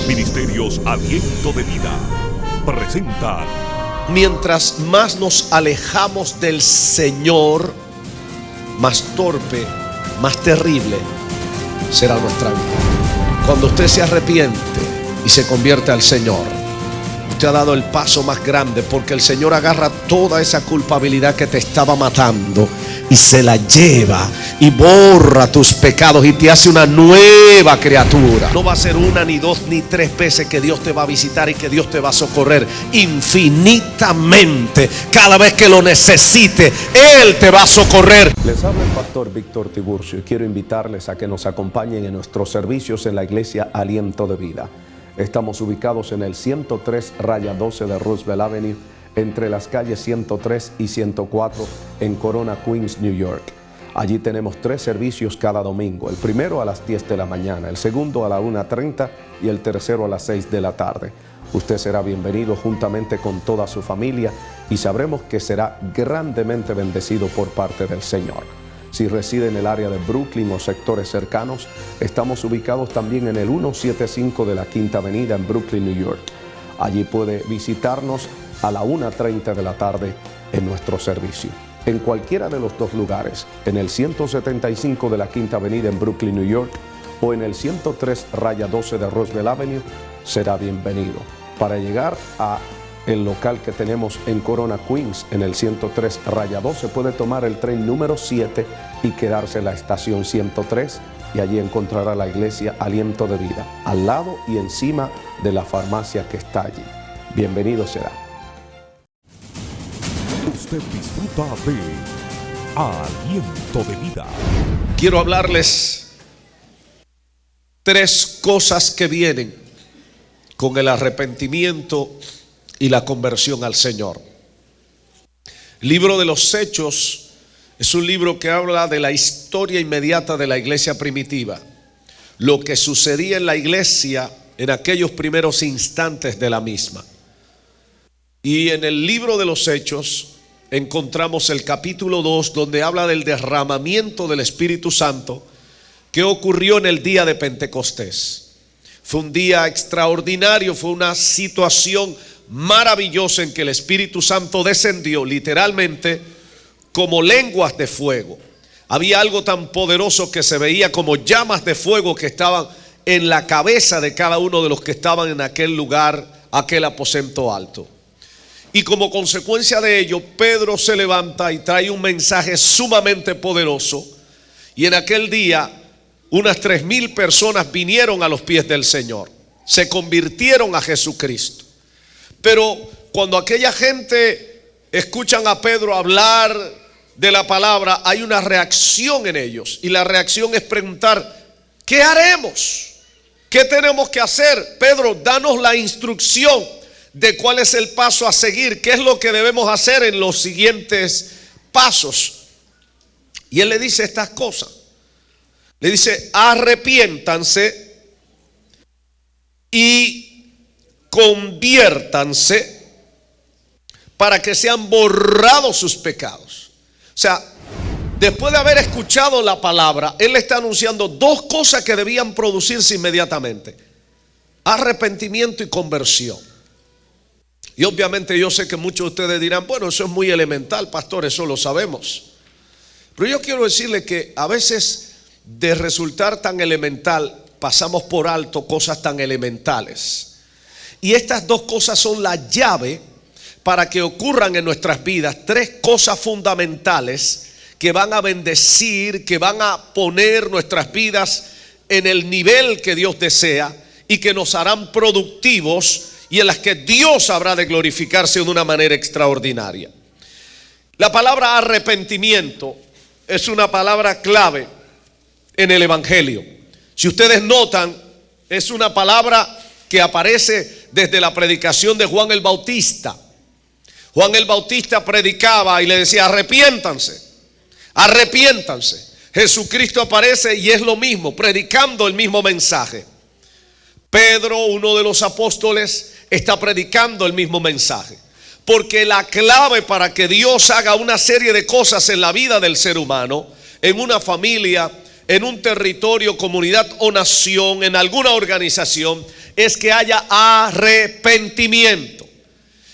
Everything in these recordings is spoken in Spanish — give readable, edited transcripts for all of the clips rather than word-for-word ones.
Ministerios Aliento de Vida presenta. Mientras más nos alejamos del Señor, más torpe, más terrible será nuestra vida. Cuando usted se arrepiente y se convierte al Señor, usted ha dado el paso más grande, porque el Señor agarra toda esa culpabilidad que te estaba matando y se la lleva y borra tus pecados y te hace una nueva criatura. No va a ser una, ni dos, ni tres veces que Dios te va a visitar y que Dios te va a socorrer. Infinitamente, cada vez que lo necesite, Él te va a socorrer. Les habla el pastor Víctor Tiburcio y quiero invitarles a que nos acompañen en nuestros servicios en la iglesia Aliento de Vida. Estamos ubicados en el 103-12 de Roosevelt Avenue, entre las calles 103 y 104 en Corona, Queens, New York. Allí tenemos 3 servicios cada domingo. El primero a las 10 de la mañana, el segundo a la 1:30 y el tercero a las 6 de la tarde. Usted será bienvenido juntamente con toda su familia y sabremos que será grandemente bendecido por parte del Señor. Si reside en el área de Brooklyn o sectores cercanos, estamos ubicados también en el 175 de la Quinta Avenida en Brooklyn, New York. Allí puede visitarnos a la 1:30 de la tarde en nuestro servicio. En cualquiera de los dos lugares, en el 175 de la Quinta Avenida en Brooklyn, New York, o en el 103-12 de Roosevelt Avenue, será bienvenido. Para llegar a el local que tenemos en Corona, Queens, en el 103-12, puede tomar el tren número 7 y quedarse en la estación 103, y allí encontrará la iglesia Aliento de Vida, al lado y encima de la farmacia que está allí. Bienvenido será. Usted disfruta de Aliento de Vida. Quiero hablarles 3 cosas que vienen con el arrepentimiento y la conversión al Señor. El libro de los Hechos es un libro que habla de la historia inmediata de la iglesia primitiva, lo que sucedía en la iglesia en aquellos primeros instantes de la misma. Y en el libro de los Hechos encontramos el capítulo 2, donde habla del derramamiento del Espíritu Santo que ocurrió en el día de Pentecostés. Fue un día extraordinario, fue una situación maravillosa en que el Espíritu Santo descendió literalmente como lenguas de fuego. Había algo tan poderoso que se veía como llamas de fuego que estaban en la cabeza de cada uno de los que estaban en aquel lugar, aquel aposento alto. Y como consecuencia de ello, Pedro se levanta y trae un mensaje sumamente poderoso. Y en aquel día, unas 3,000 personas vinieron a los pies del Señor. Se convirtieron a Jesucristo. Pero cuando aquella gente escuchan a Pedro hablar de la palabra, hay una reacción en ellos. Y la reacción es preguntar: ¿qué haremos? ¿Qué tenemos que hacer? Pedro, danos la instrucción de cuál es el paso a seguir, qué es lo que debemos hacer en los siguientes pasos. Y él le dice estas cosas. Le dice: arrepiéntanse y conviértanse para que sean borrados sus pecados. O sea, después de haber escuchado la palabra, él le está anunciando 2 cosas que debían producirse inmediatamente: arrepentimiento y conversión. Y obviamente yo sé que muchos de ustedes dirán: bueno, eso es muy elemental, pastor, eso lo sabemos. Pero yo quiero decirle que a veces, de resultar tan elemental, pasamos por alto cosas tan elementales. Y estas 2 cosas son la llave para que ocurran en nuestras vidas 3 cosas fundamentales que van a bendecir, que van a poner nuestras vidas en el nivel que Dios desea y que nos harán productivos, y en las que Dios habrá de glorificarse de una manera extraordinaria. La palabra arrepentimiento es una palabra clave en el Evangelio. Si ustedes notan, es una palabra que aparece desde la predicación de Juan el Bautista. Juan el Bautista predicaba y le decía: arrepiéntanse, arrepiéntanse. Jesucristo aparece y es lo mismo, predicando el mismo mensaje. Pedro, uno de los apóstoles, está predicando el mismo mensaje. Porque la clave para que Dios haga una serie de cosas en la vida del ser humano, en una familia, en un territorio, comunidad o nación, en alguna organización, es que haya arrepentimiento.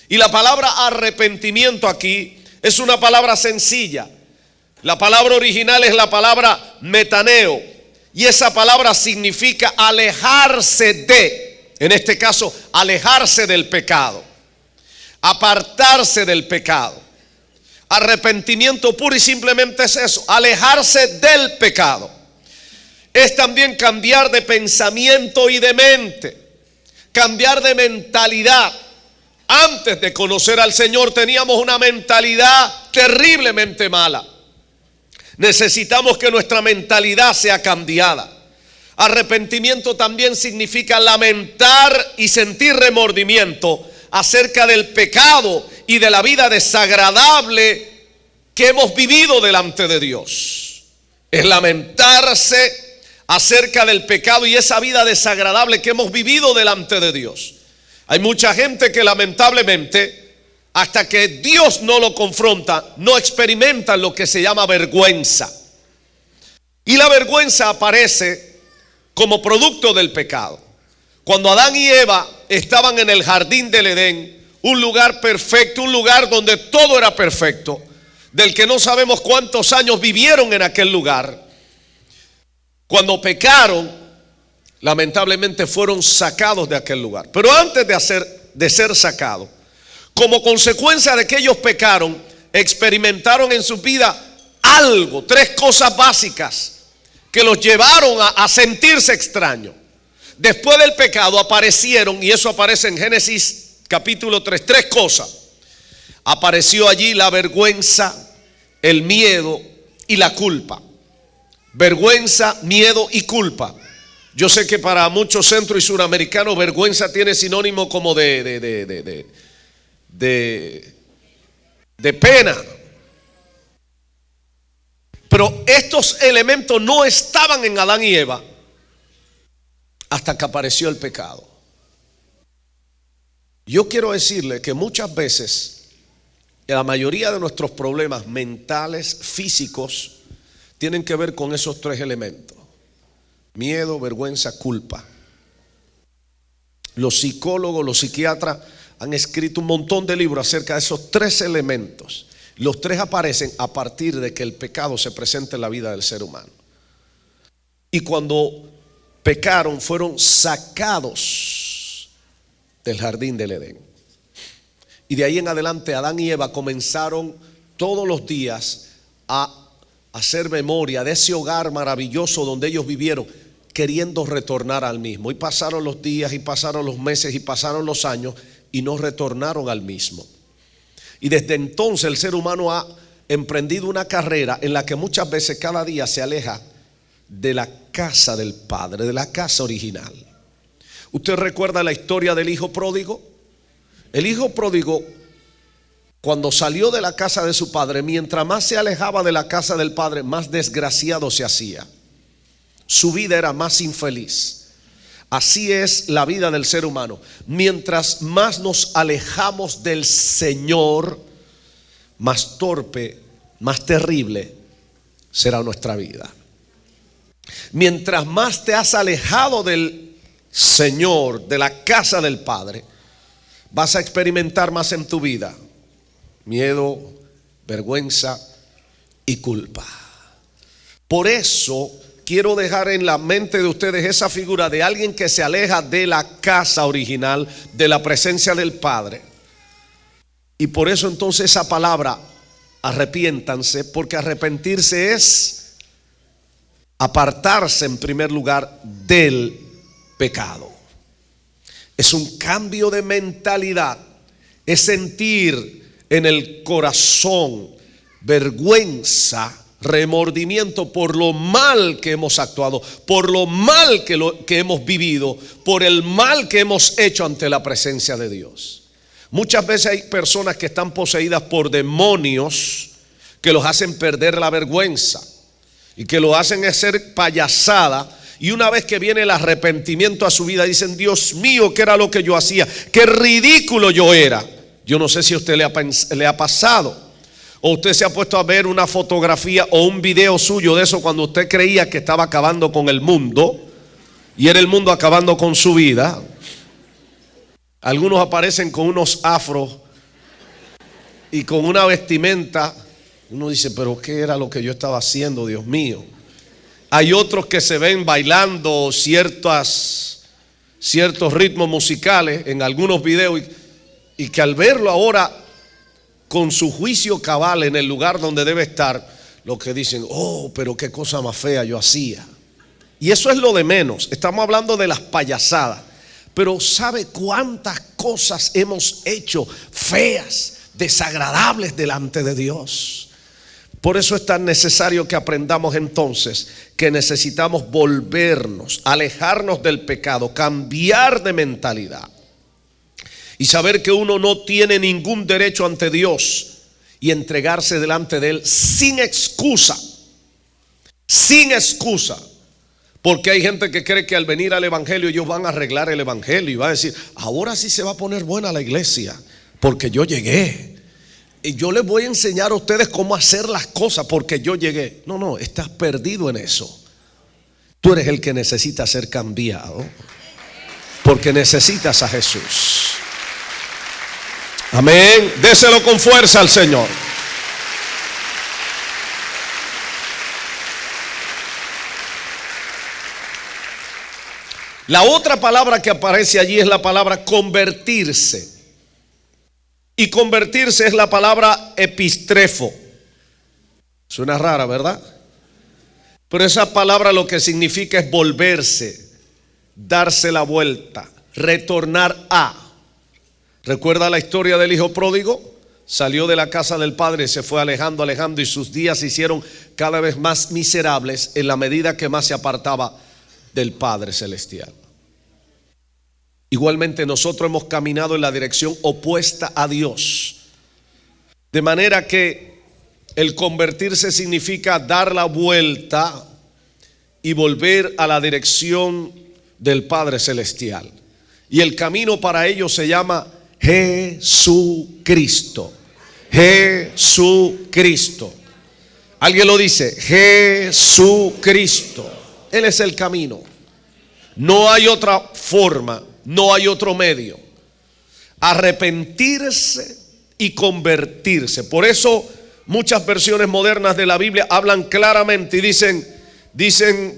Y la palabra arrepentimiento aquí es una palabra sencilla. La palabra original es la palabra metaneo, y esa palabra significa alejarse de, en este caso, alejarse del pecado, apartarse del pecado. Arrepentimiento puro y simplemente es eso, alejarse del pecado. Es también cambiar de pensamiento y de mente, cambiar de mentalidad. Antes de conocer al Señor teníamos una mentalidad terriblemente mala. Necesitamos que nuestra mentalidad sea cambiada. Arrepentimiento también significa lamentar y sentir remordimiento acerca del pecado y de la vida desagradable que hemos vivido delante de Dios. Es lamentarse acerca del pecado y esa vida desagradable que hemos vivido delante de Dios. Hay mucha gente que lamentablemente, hasta que Dios no lo confronta, no experimenta lo que se llama vergüenza. Y la vergüenza aparece como producto del pecado. Cuando Adán y Eva estaban en el jardín del Edén, un lugar perfecto, un lugar donde todo era perfecto, del que no sabemos cuántos años vivieron en aquel lugar, cuando pecaron, lamentablemente fueron sacados de aquel lugar. Pero antes de ser sacados, como consecuencia de que ellos pecaron, experimentaron en su vida algo, 3 cosas básicas que los llevaron a sentirse extraños. Después del pecado aparecieron, y eso aparece en Génesis capítulo 3, 3 cosas. Apareció allí la vergüenza, el miedo y la culpa. Vergüenza, miedo y culpa. Yo sé que para muchos centro y suramericanos vergüenza tiene sinónimo como de pena. Pero estos elementos no estaban en Adán y Eva hasta que apareció el pecado. Yo quiero decirle que muchas veces la mayoría de nuestros problemas mentales, físicos, tienen que ver con esos 3 elementos: miedo, vergüenza, culpa. Los psicólogos, los psiquiatras han escrito un montón de libros acerca de esos 3 elementos. Los 3 aparecen a partir de que el pecado se presenta en la vida del ser humano. Y cuando pecaron, fueron sacados del jardín del Edén. Y de ahí en adelante Adán y Eva comenzaron todos los días a hacer memoria de ese hogar maravilloso donde ellos vivieron, queriendo retornar al mismo. Y pasaron los días, y pasaron los meses, y pasaron los años, y no retornaron al mismo. Y desde entonces el ser humano ha emprendido una carrera en la que muchas veces cada día se aleja de la casa del Padre, de la casa original. ¿Usted recuerda la historia del hijo pródigo? El hijo pródigo, cuando salió de la casa de su padre, mientras más se alejaba de la casa del padre, más desgraciado se hacía. Su vida era más infeliz. Así es la vida del ser humano. Mientras más nos alejamos del Señor, más torpe, más terrible será nuestra vida. Mientras más te has alejado del Señor, de la casa del Padre, vas a experimentar más en tu vida miedo, vergüenza y culpa. Por eso quiero dejar en la mente de ustedes esa figura de alguien que se aleja de la casa original, de la presencia del Padre. Y por eso entonces esa palabra, arrepiéntanse, porque arrepentirse es apartarse en primer lugar del pecado. Es un cambio de mentalidad, es sentir en el corazón vergüenza, remordimiento por lo mal que hemos actuado, por lo mal que hemos vivido, por el mal que hemos hecho ante la presencia de Dios. Muchas veces hay personas que están poseídas por demonios que los hacen perder la vergüenza y que lo hacen hacer payasada. Y una vez que viene el arrepentimiento a su vida, dicen: Dios mío, ¿qué era lo que yo hacía? ¡Qué ridículo yo era! Yo no sé si a usted le ha pasado. O usted se ha puesto a ver una fotografía o un video suyo de eso cuando usted creía que estaba acabando con el mundo y era el mundo acabando con su vida. Algunos aparecen con unos afros y con una vestimenta. Uno dice, pero ¿qué era lo que yo estaba haciendo, Dios mío? Hay otros que se ven bailando ciertos ritmos musicales en algunos videos y que al verlo ahora con su juicio cabal en el lugar donde debe estar, lo que dicen, oh, pero qué cosa más fea yo hacía. Y eso es lo de menos. Estamos hablando de las payasadas. Pero ¿sabe cuántas cosas hemos hecho feas, desagradables delante de Dios? Por eso es tan necesario que aprendamos entonces que necesitamos volvernos, alejarnos del pecado, cambiar de mentalidad y saber que uno no tiene ningún derecho ante Dios y entregarse delante de Él sin excusa. Sin excusa. Porque hay gente que cree que al venir al evangelio ellos van a arreglar el evangelio y va a decir, ahora sí se va a poner buena la iglesia porque yo llegué y yo les voy a enseñar a ustedes cómo hacer las cosas porque yo llegué. No, estás perdido en eso. Tú eres el que necesita ser cambiado porque necesitas a Jesús. Amén. Déselo con fuerza al Señor. La otra palabra que aparece allí es la palabra convertirse. Y convertirse es la palabra epistrefo. Suena rara, ¿verdad? Pero esa palabra lo que significa es volverse, darse la vuelta, retornar a. ¿Recuerda la historia del hijo pródigo? Salió de la casa del padre, se fue alejando y sus días se hicieron cada vez más miserables en la medida que más se apartaba del Padre Celestial. Igualmente nosotros hemos caminado en la dirección opuesta a Dios, de manera que el convertirse significa dar la vuelta y volver a la dirección del Padre Celestial. Y el camino para ello se llama Jesucristo. Jesucristo. Alguien lo dice, Jesucristo. Él es el camino. No hay otra forma, no hay otro medio. Arrepentirse y convertirse. Por eso muchas versiones modernas de la Biblia hablan claramente y dicen,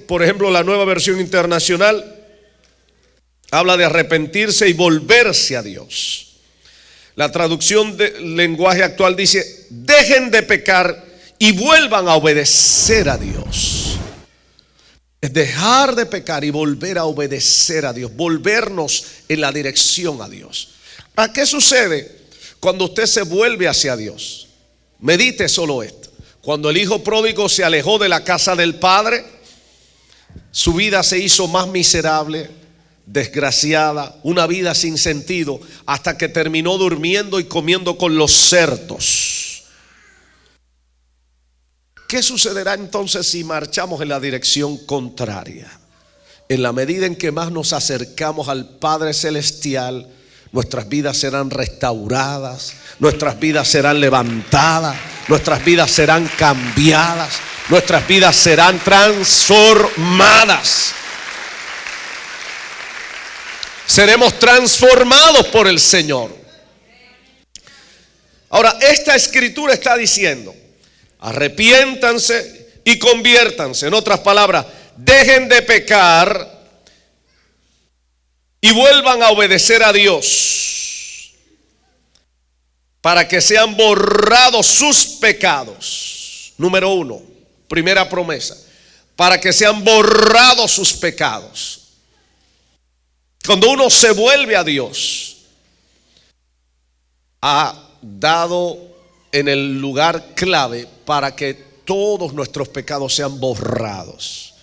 por ejemplo, la Nueva Versión Internacional habla de arrepentirse y volverse a Dios. La traducción del lenguaje actual dice, dejen de pecar y vuelvan a obedecer a Dios. Es dejar de pecar y volver a obedecer a Dios, volvernos en la dirección a Dios. ¿A qué sucede cuando usted se vuelve hacia Dios? Medite solo esto. Cuando el hijo pródigo se alejó de la casa del padre, su vida se hizo más miserable, desgraciada, una vida sin sentido, hasta que terminó durmiendo y comiendo con los cerdos. ¿Qué sucederá entonces si marchamos en la dirección contraria? En la medida en que más nos acercamos al Padre Celestial, nuestras vidas serán restauradas, nuestras vidas serán levantadas, nuestras vidas serán cambiadas, nuestras vidas serán transformadas. Seremos transformados por el Señor. Ahora, esta escritura está diciendo, arrepiéntanse y conviértanse. En otras palabras, dejen de pecar y vuelvan a obedecer a Dios para que sean borrados sus pecados. Número 1, primera promesa, para que sean borrados sus pecados. Cuando uno se vuelve a Dios, ha dado en el lugar clave para que todos nuestros pecados sean borrados.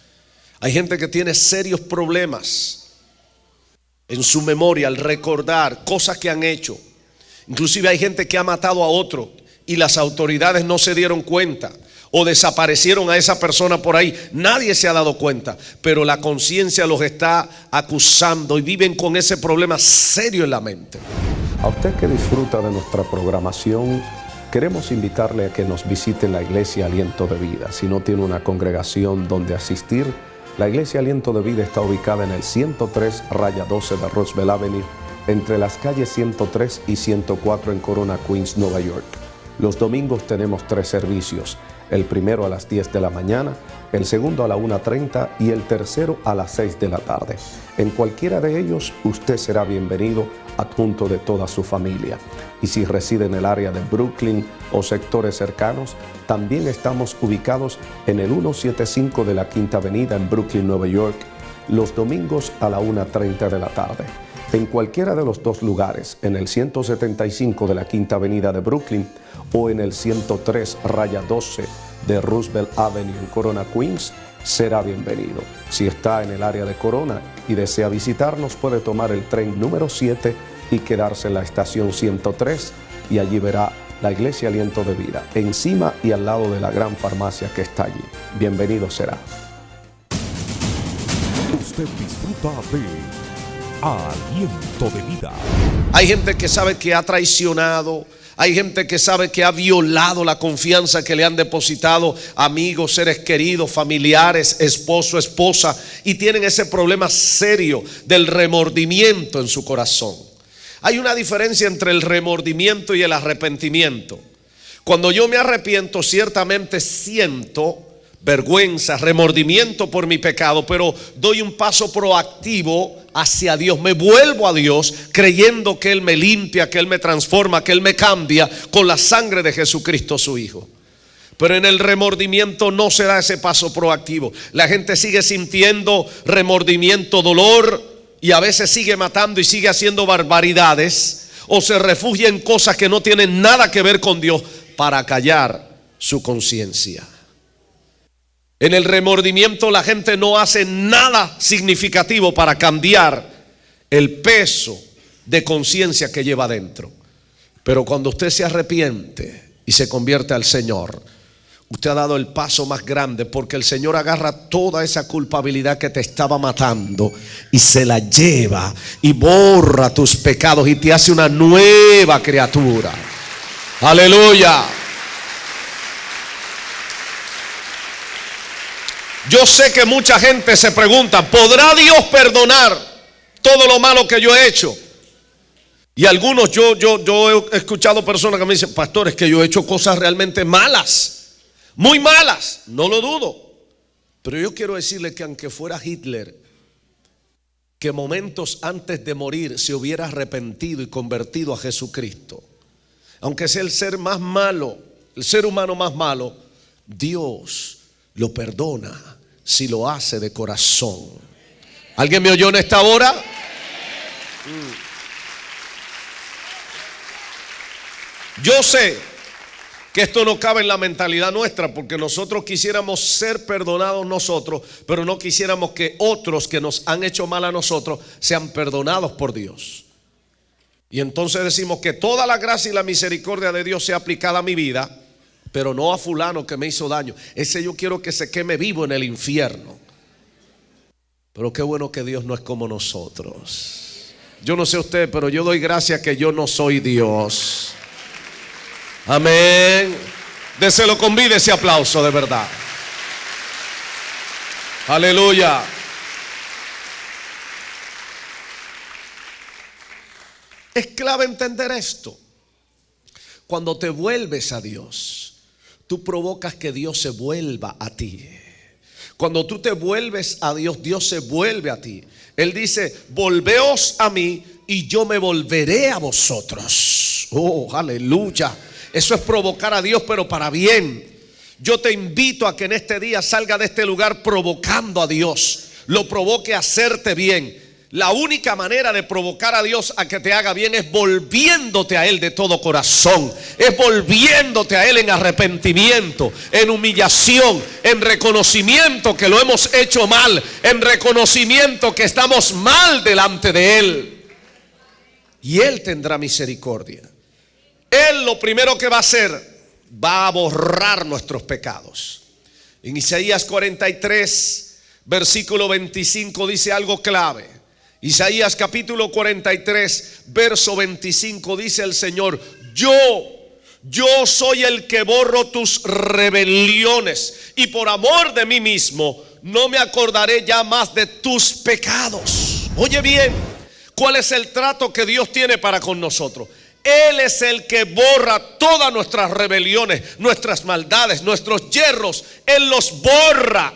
Hay gente que tiene serios problemas en su memoria al recordar cosas que han hecho. Inclusive hay gente que ha matado a otro y las autoridades no se dieron cuenta o desaparecieron a esa persona por ahí. Nadie se ha dado cuenta, pero la conciencia los está acusando y viven con ese problema serio en la mente. A usted que disfruta de nuestra programación, Queremos invitarle a que nos visite en la Iglesia Aliento de Vida. Si no tiene una congregación donde asistir, la Iglesia Aliento de Vida está ubicada en el 103-12 de Roosevelt Avenue, entre las calles 103 y 104 en Corona, Queens, Nueva York. Los domingos tenemos 3 servicios, el primero a las 10 de la mañana, el segundo a la 1:30 y el tercero a las 6 de la tarde. En cualquiera de ellos usted será bienvenido adjunto de toda su familia. Y si reside en el área de Brooklyn o sectores cercanos, también estamos ubicados en el 175 de la Quinta Avenida en Brooklyn, Nueva York, los domingos a la 1:30 de la tarde. En cualquiera de los 2 lugares, en el 175 de la Quinta Avenida de Brooklyn o en el 103-12 de Roosevelt Avenue en Corona, Queens, será bienvenido. Si está en el área de Corona y desea visitarnos, puede tomar el tren número 7 y quedarse en la estación 103 y allí verá la Iglesia Aliento de Vida, encima y al lado de la gran farmacia que está allí. Bienvenido será. Usted disfruta de Aliento de Vida. Hay gente que sabe que ha traicionado. Hay gente que sabe que ha violado la confianza que le han depositado amigos, seres queridos, familiares, esposo, esposa, y tienen ese problema serio del remordimiento en su corazón. Hay una diferencia entre el remordimiento y el arrepentimiento. Cuando yo me arrepiento, ciertamente siento vergüenza, remordimiento por mi pecado, pero doy un paso proactivo hacia Dios. Me vuelvo a Dios creyendo que Él me limpia, que Él me transforma, que Él me cambia con la sangre de Jesucristo su Hijo. Pero en el remordimiento no se da ese paso proactivo. La gente sigue sintiendo remordimiento, dolor, y a veces sigue matando y sigue haciendo barbaridades, o se refugia en cosas que no tienen nada que ver con Dios para callar su conciencia. En el remordimiento la gente no hace nada significativo para cambiar el peso de conciencia que lleva dentro. Pero cuando usted se arrepiente y se convierte al Señor, usted ha dado el paso más grande, porque el Señor agarra toda esa culpabilidad que te estaba matando y se la lleva y borra tus pecados y te hace una nueva criatura. Aleluya. Yo sé que mucha gente se pregunta, ¿podrá Dios perdonar todo lo malo que yo he hecho? Y algunos, yo he escuchado personas que me dicen, pastor, es que yo he hecho cosas realmente malas, muy malas, no lo dudo. Pero yo quiero decirle que aunque fuera Hitler, que momentos antes de morir se hubiera arrepentido y convertido a Jesucristo, aunque sea el ser más malo, el ser humano más malo, Dios lo perdona si lo hace de corazón. ¿Alguien me oyó en esta hora? Yo sé que esto no cabe en la mentalidad nuestra, porque nosotros quisiéramos ser perdonados nosotros, pero no quisiéramos que otros que nos han hecho mal a nosotros sean perdonados por Dios. Y entonces decimos que toda la gracia y la misericordia de Dios sea aplicada a mi vida, pero no a fulano que me hizo daño. Ese yo quiero que se queme vivo en el infierno. Pero qué bueno que Dios no es como nosotros. Yo no sé usted, pero yo doy gracias que yo no soy Dios. Amén. Déselo con vida ese aplauso de verdad. Aleluya. Es clave entender esto. Cuando te vuelves a Dios, tú provocas que Dios se vuelva a ti. Cuando tú te vuelves a Dios, Dios se vuelve a ti. Él dice, volveos a mí y yo me volveré a vosotros. Oh, aleluya. Eso es provocar a Dios, pero para bien. Yo te invito a que en este día salga de este lugar provocando a Dios. Lo provoque a hacerte bien. La única manera de provocar a Dios a que te haga bien es volviéndote a Él de todo corazón. Es volviéndote a Él en arrepentimiento, en humillación, en reconocimiento que lo hemos hecho mal, en reconocimiento que estamos mal delante de Él. Y Él tendrá misericordia. Él lo primero que va a hacer, va a borrar nuestros pecados. En Isaías 43, versículo 25 dice algo clave. Isaías capítulo 43, verso 25 dice el Señor: yo yo soy el que borro tus rebeliones y por amor de mí mismo no me acordaré ya más de tus pecados. Oye bien, ¿cuál es el trato que Dios tiene para con nosotros? Él es el que borra todas nuestras rebeliones, nuestras maldades, nuestros yerros. Él los borra.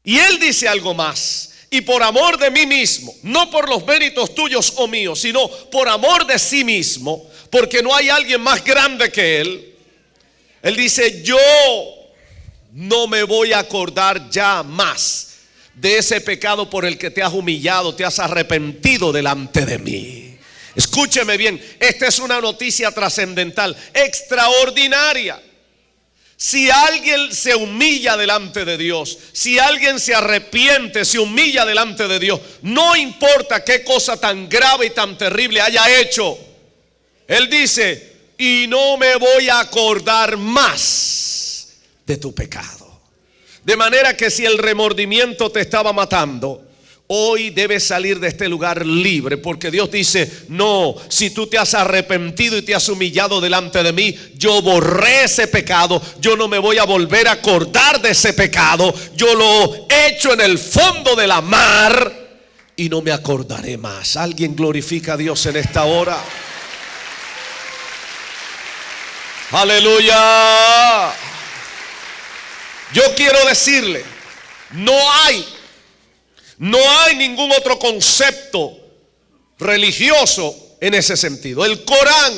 Y Él dice algo más. Y por amor de mí mismo, no por los méritos tuyos o míos, sino por amor de sí mismo, porque no hay alguien más grande que Él. Él dice, yo no me voy a acordar ya más de ese pecado por el que te has humillado, te has arrepentido delante de mí. Escúcheme bien, esta es una noticia trascendental, extraordinaria. Si alguien se humilla delante de Dios, si alguien se arrepiente, se humilla delante de Dios, no importa qué cosa tan grave y tan terrible haya hecho, Él dice, y no me voy a acordar más de tu pecado. De manera que si el remordimiento te estaba matando, hoy debes salir de este lugar libre, porque Dios dice, no, si tú te has arrepentido y te has humillado delante de mí, yo borré ese pecado, yo no me voy a volver a acordar de ese pecado, yo lo he hecho en el fondo de la mar y no me acordaré más. ¿Alguien glorifica a Dios en esta hora? Aleluya. Yo quiero decirle, no hay ningún otro concepto religioso en ese sentido. El Corán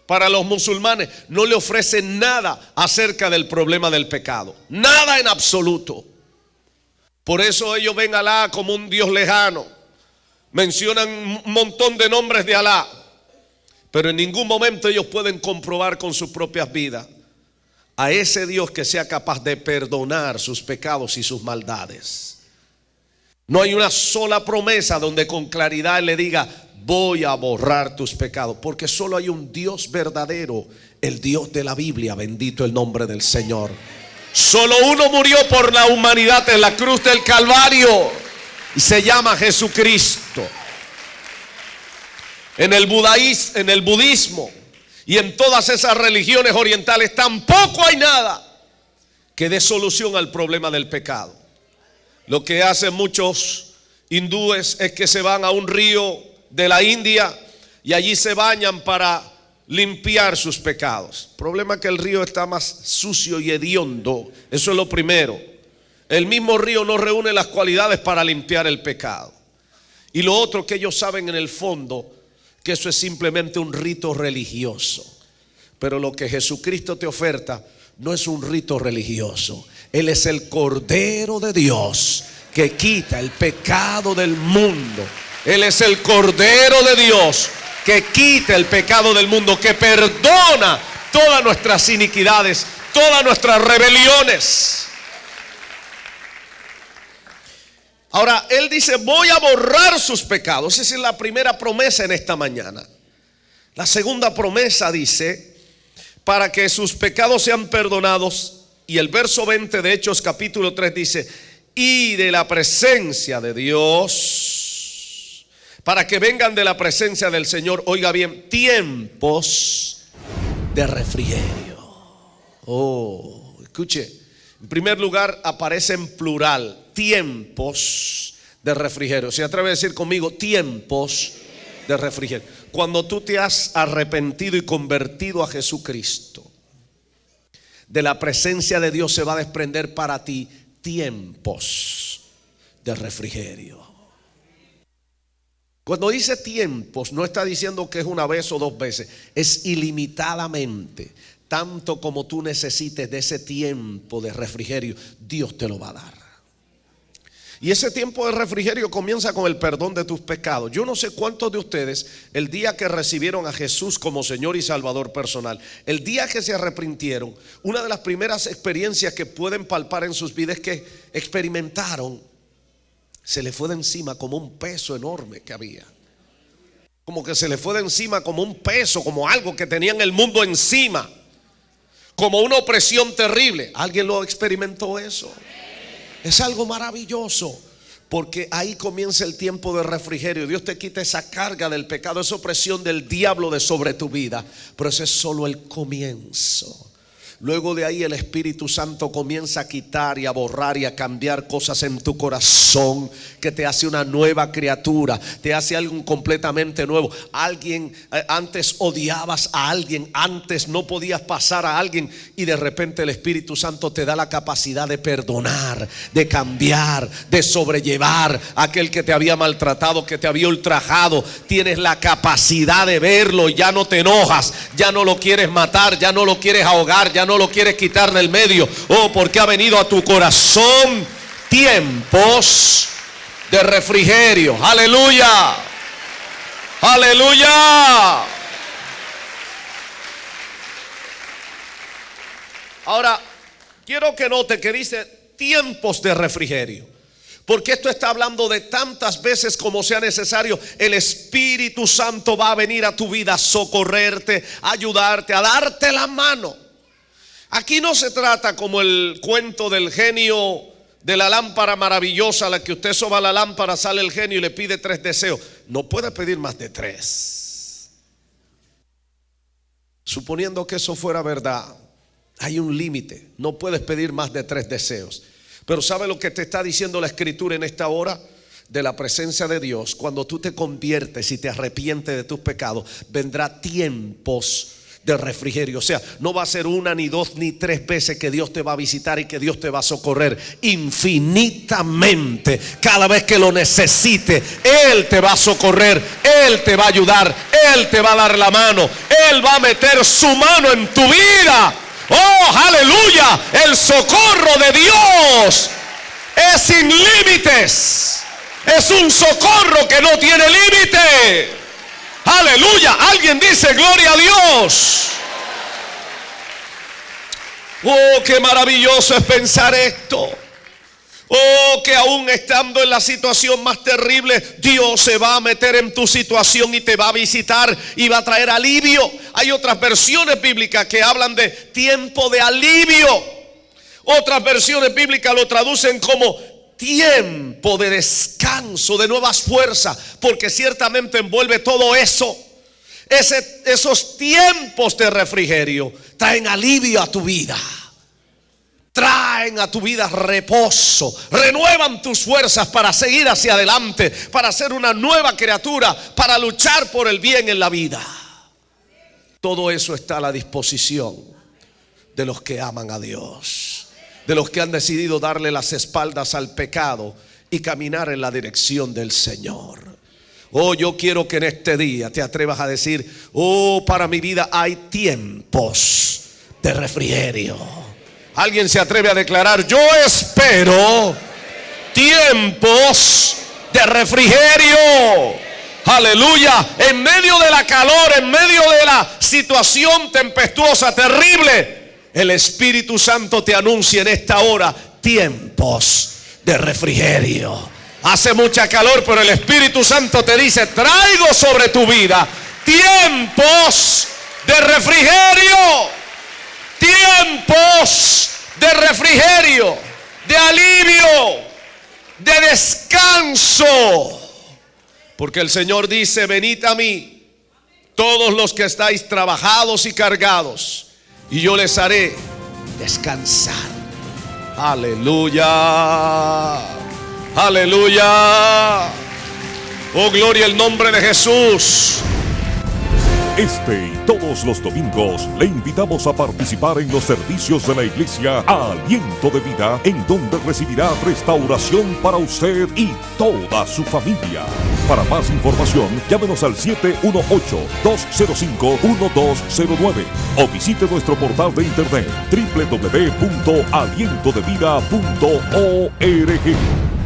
para los musulmanes no le ofrece nada acerca del problema del pecado. Nada en absoluto. Por eso ellos ven a Alá como un Dios lejano. Mencionan un montón de nombres de Alá. Pero en ningún momento ellos pueden comprobar con sus propias vidas a ese Dios que sea capaz de perdonar sus pecados y sus maldades. No hay una sola promesa donde con claridad le diga, voy a borrar tus pecados, porque solo hay un Dios verdadero, el Dios de la Biblia, bendito el nombre del Señor. Solo uno murió por la humanidad en la cruz del Calvario y se llama Jesucristo. En el budismo y en todas esas religiones orientales tampoco hay nada que dé solución al problema del pecado. Lo que hacen muchos hindúes es que se van a un río de la India y allí se bañan para limpiar sus pecados. El problema es que el río está más sucio y hediondo. Eso es lo primero. El mismo río no reúne las cualidades para limpiar el pecado. Y lo otro, que ellos saben en el fondo que eso es simplemente un rito religioso. Pero lo que Jesucristo te oferta no es un rito religioso. Él es el Cordero de Dios que quita el pecado del mundo. Él es el Cordero de Dios que quita el pecado del mundo, que perdona todas nuestras iniquidades, todas nuestras rebeliones. Ahora, Él dice, voy a borrar sus pecados. Esa es la primera promesa en esta mañana. La segunda promesa dice, para que sus pecados sean perdonados. Y el verso 20 de Hechos capítulo 3 dice, y de la presencia de Dios, para que vengan de la presencia del Señor, oiga bien, tiempos de refrigerio. Oh, escuche, en primer lugar aparece en plural, tiempos de refrigerio. ¿Se atreve a decir conmigo, tiempos de refrigerio? Cuando tú te has arrepentido y convertido a Jesucristo, de la presencia de Dios se va a desprender para ti tiempos de refrigerio. Cuando dice tiempos, no está diciendo que es una vez o dos veces, es ilimitadamente. Tanto como tú necesites de ese tiempo de refrigerio, Dios te lo va a dar. Y ese tiempo de refrigerio comienza con el perdón de tus pecados. Yo no sé cuántos de ustedes, el día que recibieron a Jesús como Señor y Salvador personal, el día que se arrepintieron, una de las primeras experiencias que pueden palpar en sus vidas es que experimentaron, se le fue de encima como un peso enorme que había. Como que se le fue de encima como un peso, como algo que tenían el mundo encima, como una opresión terrible. ¿Alguien lo experimentó eso? Es algo maravilloso. Porque ahí comienza el tiempo de refrigerio. Dios te quita esa carga del pecado, esa opresión del diablo de sobre tu vida. Pero ese es solo el comienzo. Luego de ahí el Espíritu Santo comienza a quitar y a borrar y a cambiar cosas en tu corazón, que te hace una nueva criatura, te hace algo completamente nuevo. Alguien, antes odiabas a alguien, antes no podías pasar a alguien, y de repente el Espíritu Santo te da la capacidad de perdonar, de cambiar, de sobrellevar a aquel que te había maltratado, que te había ultrajado. Tienes la capacidad de verlo, ya no te enojas, ya no lo quieres matar, ya no lo quieres ahogar, ya no lo quieres quitar del medio. Oh, porque ha venido a tu corazón tiempos de refrigerio. Aleluya, aleluya. Ahora quiero que note que dice tiempos de refrigerio, porque esto está hablando de tantas veces como sea necesario. El Espíritu Santo va a venir a tu vida a socorrerte, a ayudarte, a darte la mano. Aquí no se trata como el cuento del genio de la lámpara maravillosa, a la que usted soba la lámpara, sale el genio y le pide 3 deseos. No puede pedir más de 3. Suponiendo que eso fuera verdad, hay un límite. No puedes pedir más de 3 deseos. Pero ¿sabe lo que te está diciendo la Escritura en esta hora? De la presencia de Dios. Cuando tú te conviertes y te arrepientes de tus pecados, vendrá tiempos de refrigerio. O sea, no va a ser 1, ni 2, ni 3 veces que Dios te va a visitar y que Dios te va a socorrer. Infinitamente, cada vez que lo necesite, Él te va a socorrer, Él te va a ayudar, Él te va a dar la mano, Él va a meter su mano en tu vida. Oh, aleluya. El socorro de Dios es sin límites. Es un socorro que no tiene límite. Aleluya. Alguien dice gloria a Dios. Oh, qué maravilloso es pensar esto. Oh, que aún estando en la situación más terrible, Dios se va a meter en tu situación y te va a visitar y va a traer alivio. Hay otras versiones bíblicas que hablan de tiempo de alivio. Otras versiones bíblicas lo traducen como tiempo de descanso, de nuevas fuerzas, porque ciertamente envuelve todo eso. Esos tiempos de refrigerio traen alivio a tu vida, traen a tu vida reposo, renuevan tus fuerzas para seguir hacia adelante, para ser una nueva criatura, para luchar por el bien en la vida. Todo eso está a la disposición de los que aman a Dios, de los que han decidido darle las espaldas al pecado y caminar en la dirección del Señor. Oh, yo quiero que en este día te atrevas a decir: oh, para mi vida hay tiempos de refrigerio. Alguien se atreve a declarar: yo espero tiempos de refrigerio. Aleluya. En medio de la calor, en medio de la situación tempestuosa, terrible, el Espíritu Santo te anuncia en esta hora tiempos de refrigerio. Hace mucha calor, pero el Espíritu Santo te dice: traigo sobre tu vida tiempos de refrigerio. Tiempos de refrigerio, de alivio, de descanso. Porque el Señor dice: venid a mí, todos los que estáis trabajados y cargados, y yo les haré descansar. Aleluya, aleluya. Oh, gloria al nombre de Jesús. Este y todos los domingos le invitamos a participar en los servicios de la iglesia Aliento de Vida, en donde recibirá restauración para usted y toda su familia. Para más información, llámenos al 718-205-1209 o visite nuestro portal de internet www.alientodevida.org.